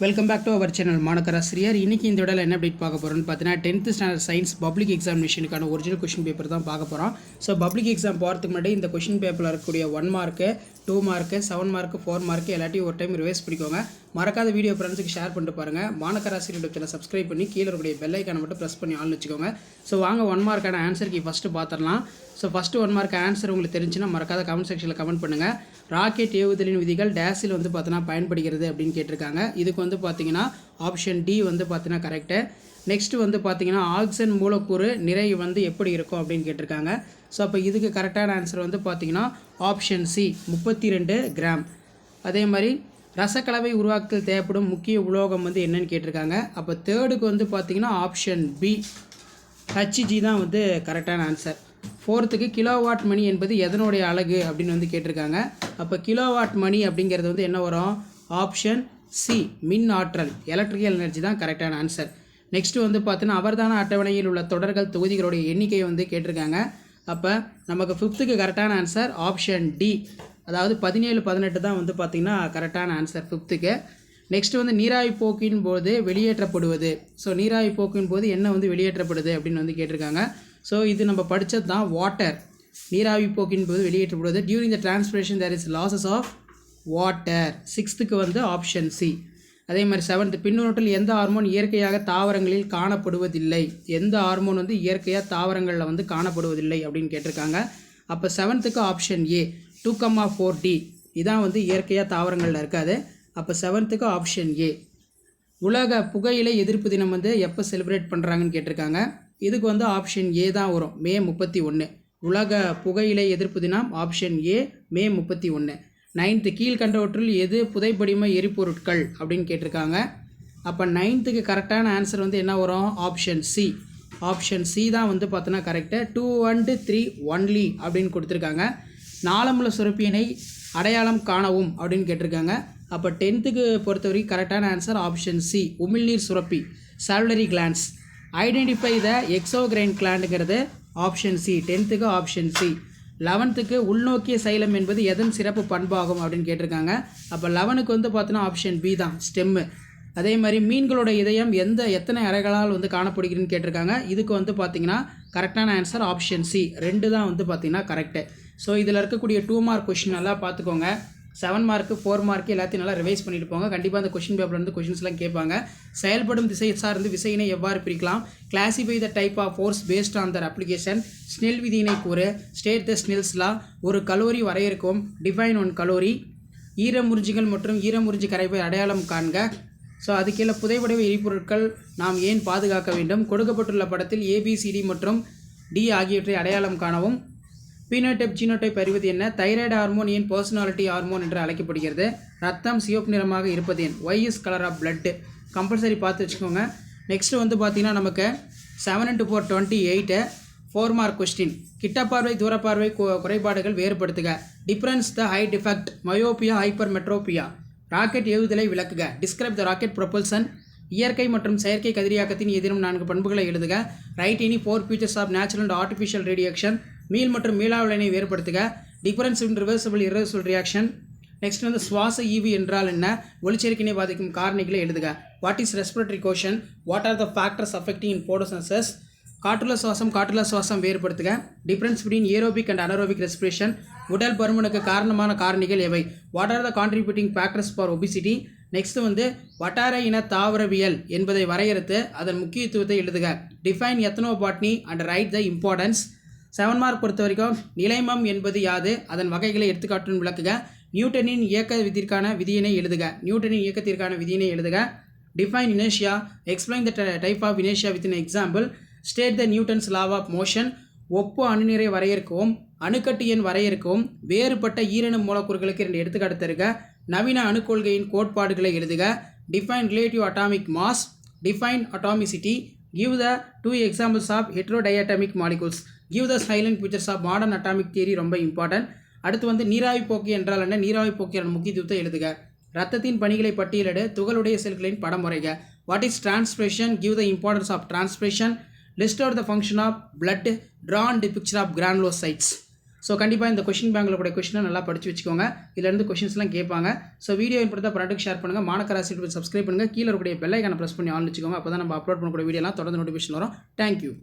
Welcome back to our channel மாணக்கராசிரியர். இன்றைக்கி இந்த விடல என்ன அப்டேட் பார்க்க போகிறோம்னு பார்த்தீங்கன்னா 10th ஸ்டாண்டர்ட் சயின்ஸ் பப்ளிக் எக்ஸாமினேஷனுக்கான ஒரிஜினல் கொஷின் பேப்பர் தான் பார்க்க போகிறோம். ஸோ பப்ளிக் எக்ஸாம் போகிறதுக்கு முன்னாடி இந்த கொஷின் பேப்பரில் இருக்கக்கூடிய 1 மார்க்கு 2 மார்க்கு 7 மார்க்கு 4 மார்க்கு எல்லாத்தையும் ஒரு டைம் ரிவைஸ் பண்ணிக்கோங்க. மறக்காத வீடியோ ஃப்ரெண்ட்ஸுக்கு ஷேர் பண்ணிட்டு பாருங்கள். மாணக்கராசிரியர் சேனல் சப்ஸ்கிரைப் பண்ணி கீழே இருக்கக்கூடிய பெல் ஐக்கானை மட்டும் ப்ரெஸ் பண்ணி ஆன் வச்சுக்கோங்க. ஸோ வாங்க 1 மார்க்கான ஆன்சருக்கு ஃபஸ்ட்டு பார்த்துடலாம். ஸோ ஃபஸ்ட்டு 1 மார்க் ஆன்சர் உங்களுக்கு தெரிஞ்சுன்னா மறக்காத கமெண்ட் செக்ஷனில் கமெண்ட் பண்ணுங்கள். ராக்கெட் ஏவுதலின் விதிகள் டேஸில் வந்து பார்த்தீங்கன்னா பயன்படுகிறது அப்படின்னு கேட்டிருக்காங்க. இதுக்கு வந்து பார்த்தீங்கன்னா ஆப்ஷன் டி வந்து பார்த்தீங்கன்னா கரெக்டு. நெக்ஸ்ட்டு வந்து பார்த்தீங்கன்னா ஆக்சிஜன் மூலக்கூறு நிறை வந்து எப்படி இருக்கும் அப்படின்னு கேட்டிருக்காங்க. ஸோ அப்போ இதுக்கு கரெக்டான ஆன்சர் வந்து பார்த்தீங்கன்னா ஆப்ஷன் சி 32 கிராம். அதே மாதிரி ரசக்கலவை உருவாக்கத்தில் தேவைப்படும் முக்கிய உலோகம் வந்து என்னன்னு கேட்டிருக்காங்க. அப்போ தேர்டுக்கு வந்து பார்த்தீங்கன்னா ஆப்ஷன் பி ஹச்ஜி தான் வந்து கரெக்டான ஆன்சர். ஃபோர்த்துக்கு கிலோவாட் மணி என்பது எதனுடைய அலகு அப்படின்னு வந்து கேட்டிருக்காங்க. அப்போ கிலோவாட் மணி அப்படிங்கிறது வந்து என்ன வரும்? ஆப்ஷன் சி மின் ஆற்றல் எலக்ட்ரிக்கல் எனர்ஜி தான் கரெக்டான ஆன்சர். நெக்ஸ்ட்டு வந்து பார்த்தீங்கன்னா அவர்தான அட்டவணையில் உள்ள தொடர்கள் தொகுதிகளுடைய எண்ணிக்கையை வந்து கேட்டிருக்காங்க. அப்போ நமக்கு 5க்கு கரெக்டான ஆன்சர் ஆப்ஷன் டி, அதாவது 17 18 தான் வந்து பார்த்திங்கன்னா கரெக்டான ஆன்சர் 5க்கு. நெக்ஸ்ட்டு வந்து நீராவி போக்கின் போது வெளியேற்றப்படுவது. ஸோ நீராவி போக்கின் போது என்ன வந்து வெளியேற்றப்படுது அப்படின்னு வந்து கேட்டிருக்காங்க. ஸோ இது நம்ம படித்தது தான் வாட்டர். நீராவி போக்கின் போது வெளியேற்றப்படுவது during the transpiration there is losses of water. 6க்கு வந்து ஆப்ஷன் சி. அதே மாதிரி 7th பின்னூட்டில் எந்த ஹார்மோன் இயற்கையாக தாவரங்களில் காணப்படுவதில்லை? எந்த ஹார்மோன் வந்து இயற்கையாக தாவரங்களில் வந்து காணப்படுவதில்லை அப்படின்னு கேட்டிருக்காங்க. அப்போ 7க்கு ஆப்ஷன் ஏ 2,4D இதான் வந்து இயற்கையாக தாவரங்களில் இருக்காது. அப்போ 7க்கு ஆப்ஷன் ஏ. உலக புகையிலை எதிர்ப்பு தினம் வந்து எப்போ செலிப்ரேட் பண்ணுறாங்கன்னு கேட்டிருக்காங்க. இதுக்கு வந்து ஆப்ஷன் ஏ தான் வரும், மே 31. உலக புகையிலை எதிர்ப்பு தினம் ஆப்ஷன் ஏ மே 31. 9th கீழ்கண்டவற்றில் எது புதைப்படிம எரிபொருட்கள் அப்படின்னு கேட்டிருக்காங்க. அப்போ 9க்கு கரெக்டான ஆன்சர் வந்து என்ன வரும்? Option C. ஆப்ஷன் சி தான் வந்து பார்த்தோன்னா கரெக்டு. 2 and 3 ஒன்லி அப்படின்னு கொடுத்துருக்காங்க. நாளமுள்ள சுரப்பியினை அடையாளம் காணவும் அப்படின்னு கேட்டிருக்காங்க. அப்போ 10க்கு பொறுத்தவரைக்கும் கரெக்டான ஆன்சர் ஆப்ஷன் சி உமிழ்நீர் சுரப்பி salivary glands. Identify the exocrine கிளாண்டுங்கிறது ஆப்ஷன் சி 10க்கு ஆப்ஷன் சி. 11க்கு உள்நோக்கிய சைலம் என்பது எதன் சிறப்பு பண்பாகும் அப்படின்னு கேட்டிருக்காங்க. அப்போ 11க்கு வந்து பார்த்தோன்னா ஆப்ஷன் பி தான் ஸ்டெம்மு. அதே மாதிரி மீன்களோட இதயம் எத்தனை அறைகளால் வந்து காணப்படுகிறதுன்னு கேட்டிருக்காங்க. இதுக்கு வந்து பார்த்தீங்கன்னா கரெக்டான ஆன்சர் ஆப்ஷன் சி 2 தான் வந்து பார்த்தீங்கன்னா கரெக்டு. ஸோ இதில் இருக்கக்கூடிய 2 மார்க் கொஷின் நல்லா பார்த்துக்கோங்க. 7 மார்க்கு 4 மார்க்கு எல்லாத்தையும் நல்லா ரிவைஸ் பண்ணிட்டு போங்க. கண்டிப்பாக அந்த கொஷின் பேப்பர் வந்து கொஷின்ஸ்லாம் கேட்பாங்க. செயல்படும் திசை சார்ந்து விசையினை எவ்வாறு பிரிக்கலாம்? Classify the type of force based on their application. Snell விதியினை கூறு. State the Snell's law. ஒரு கலோரி வரையறுக்கும். Define 1 calorie. ஈரமுறிஞ்சிகள் மற்றும் ஈரமுறிஞ்சி கரைப்பை அடையாளம் காண்க. ஸோ அது கீழே புதைவடிவ எரிபொருட்கள் நாம் ஏன் பாதுகாக்க வேண்டும்? கொடுக்கப்பட்டுள்ள படத்தில் ABCD மற்றும் D ஆகியவற்றை அடையாளம் காணவும். பீனோடைப் ஜீனோடைப் அறிவது என்ன? தைராய்டு ஹார்மோன் ஏன் பர்சனாலிட்டி ஹார்மோன் என்று அழைக்கப்படுகிறது? ரத்தம் சிவப்பு நிறமாக இருப்பது ஏன்? Why is colour of blood. Compulsory பார்த்து வச்சுக்கோங்க. நெக்ஸ்ட்டு வந்து பார்த்தீங்கன்னா நமக்கு 7 into 4 28 4 மார்க் கொஸ்டின். கிட்டப்பார்வை தூரப்பார்வை குறைபாடுகள் வேறுபடுத்துக. Difference the eye defect myopia hypermetropia. Rocket ஏவுதலை விளக்குக. Describe the rocket propulsion. இயற்கை மற்றும் செயற்கை கதிரியாக்கத்தின் எதிரும் 4 பண்புகளை எழுதுக. Write any 4 features of natural and artificial radiation. மீள் மற்றும் மீளா விளைவினை வேறுபடுத்துக. Difference in reversible irreversible reaction. Next வந்து சுவாச ஈவி என்றால் என்ன? ஒளிச்சேர்க்கையினை பாதிக்கும் காரணிகளை எழுதுக. What is respiratory quotient? What are the factors affecting in photosynthesis? காற்றுள்ள சுவாசம் வேறுபடுத்துக. Difference between aerobic and anaerobic respiration. உடல் பருமனுக்கு காரணமான காரணிகள் எவை? What are the contributing factors for obesity? Next வந்து வட்டார இன தாவரவியல் என்பதை வரையறுத்து அதன் முக்கியத்துவத்தை எழுதுக. Define ethnobotany and write the importance. 7 mark பொறுத்த வரைக்கும் நிலைமம் என்பது யாது? அதன் வகைகளை எடுத்துக்காட்டுன்னு விளக்குக. நியூட்டனின் இயக்கத்திற்கான விதியினை எழுதுக. Define இனேஷியா. Explain the type of இனேஷியா with in example. State the Newton's law of motion. ஒப்பு அணுநிறை வரையறுக்கவும் அணுக்கட்டு எண் வரையறுக்கவும். வேறுபட்ட ஈரணு மூலக்கூறுகளுக்கு 2 எடுத்துக்காட்டு தருக. நவீன அணுக்கொள்கையின் கோட்பாடுகளை எழுதுக. Define relative atomic mass. Define atomicity. Give the 2 examples of heterodiatomic molecules. Give the salient features of modern atomic theory. ரொம்ப இம்பார்ட்டன்ட். அடுத்து வந்து நீராவி போக்கி என்றால் என்ன? நீராவி போக்கியான முக்கியத்துவத்தை எழுதுக. ரத்தத்தின் பணிகளை பட்டியலிடு. துகளுடைய செல்களின் படம் வரைக. What is transpiration? Give the importance of transpiration. List out the function of blood. Draw and picture of granulocytes. So கண்டிப்பாக இந்த கொஷின் பேங்கில் கூட கொஷினை நல்லா படித்து வச்சுக்கோங்க. இதுலேருந்து கொஷின்ஸ்லாம் கேட்பாங்க. ஸோ வீடியோ இன்படுத்த ஃப்ரெண்டுக்கு ஷேர் பண்ணுங்கள். மாணக்க ராசி சப்ஸ்கிரைப் பண்ணுங்கள். கீழே இருக்கக்கூடிய பெல் ஐக்கானை ப்ரெஸ் பண்ணி ஆன் வச்சுக்கோங்க. அப்போ தான் நம்ம அப்லோட் பண்ணக்கூடிய வீடியோலாம் தொடர்ந்து நோட்டிஃபிகேஷன் வரும். தேங்க்யூ.